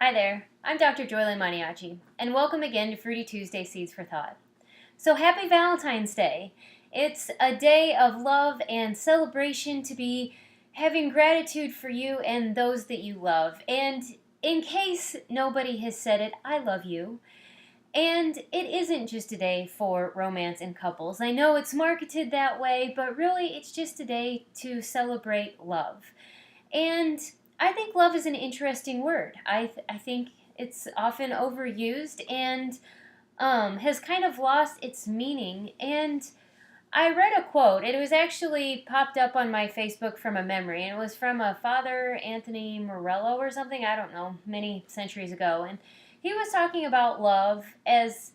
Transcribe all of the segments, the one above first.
Hi there, I'm Dr. JOYLYN Maniaci, and welcome again to Fruity Tuesday Seeds for Thought. So happy Valentine's Day. It's a day of love and celebration to be having gratitude for you and those that you love. And in case nobody has said it, I love you. And it isn't just a day for romance and couples. I know it's marketed that way, but really it's just a day to celebrate love. And I think love is an interesting word. I think it's often overused and has kind of lost its meaning. And I read a quote. It was actually popped up on my Facebook from a memory, and it was from a Father Anthony Morello or something, I don't know, many centuries ago. And he was talking about love as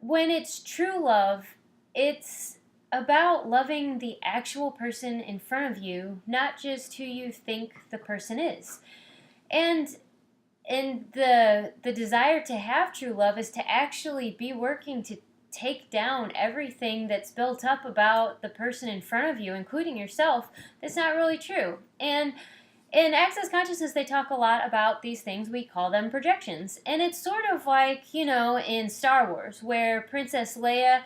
when it's true love, it's about loving the actual person in front of you, not just who you think the person is. And the desire to have true love is to actually be working to take down everything that's built up about the person in front of you, including yourself, that's not really true. And in Access Consciousness, they talk a lot about these things. We call them projections. And it's sort of like, in Star Wars, where Princess Leia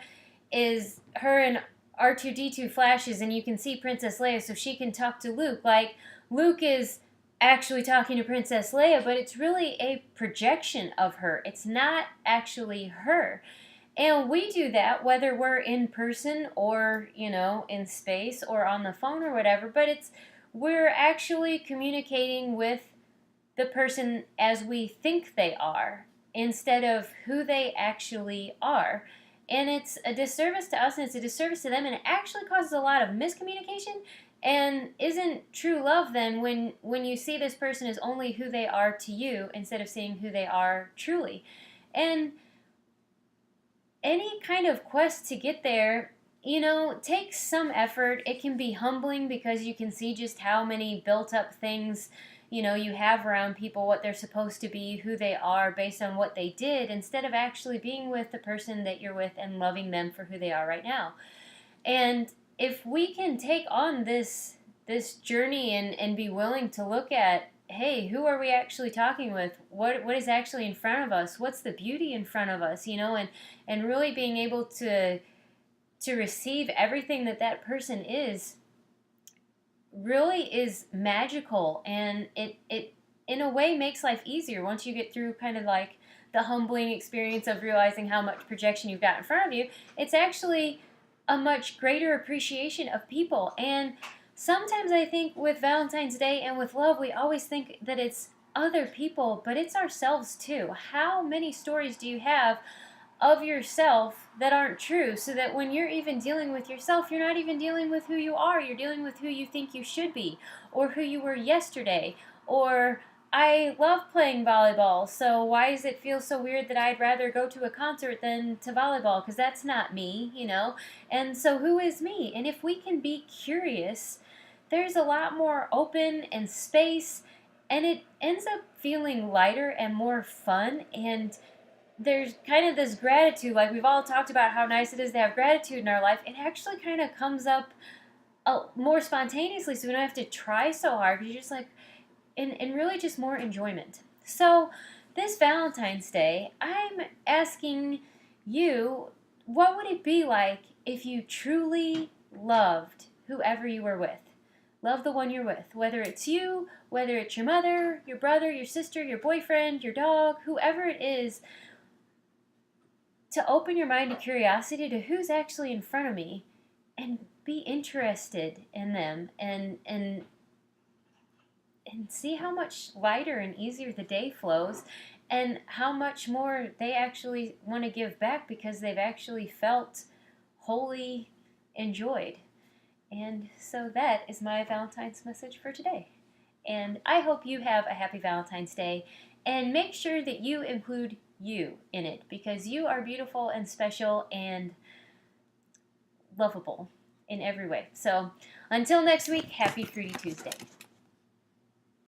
is her and R2-D2 flashes, and you can see Princess Leia so she can talk to Luke. Like, Luke is actually talking to Princess Leia, but it's really a projection of her. It's not actually her. And we do that whether we're in person or, in space or on the phone or whatever, but we're actually communicating with the person as we think they are instead of who they actually are. And it's a disservice to us and it's a disservice to them, and it actually causes a lot of miscommunication and isn't true love then when you see this person as only who they are to you instead of seeing who they are truly. And any kind of quest to get there, takes some effort. It can be humbling because you can see just how many built up things, you have around people, what they're supposed to be, who they are based on what they did, instead of actually being with the person that you're with and loving them for who they are right now. And if we can take on this journey and be willing to look at, hey, who are we actually talking with? What is actually in front of us? What's the beauty in front of us? And really being able to receive everything that person is really is magical, and it in a way makes life easier once you get through kind of like the humbling experience of realizing how much projection you've got in front of you. It's actually a much greater appreciation of people. And sometimes I think with Valentine's Day and with love, we always think that it's other people, but it's ourselves too. How many stories do you have of yourself that aren't true, so that when you're even dealing with yourself, you're not even dealing with who you are, you're dealing with who you think you should be, or who you were yesterday, or I love playing volleyball, so why does it feel so weird that I'd rather go to a concert than to volleyball, because that's not me, and so who is me? And if we can be curious, there's a lot more open and space, and it ends up feeling lighter and more fun. And there's kind of this gratitude, like we've all talked about how nice it is to have gratitude in our life. It actually kind of comes up more spontaneously, so we don't have to try so hard, because you're just like, and really just more enjoyment. So this Valentine's Day, I'm asking you, what would it be like if you truly loved whoever you were with? Love the one you're with, whether it's you, whether it's your mother, your brother, your sister, your boyfriend, your dog, whoever it is, to open your mind to curiosity to who's actually in front of me and be interested in them and see how much lighter and easier the day flows, and how much more they actually want to give back because they've actually felt wholly enjoyed. And so that is my Valentine's message for today. And I hope you have a happy Valentine's Day, and make sure that you include you in it, because you are beautiful and special and lovable in every way. So until next week, happy Fruity Tuesday.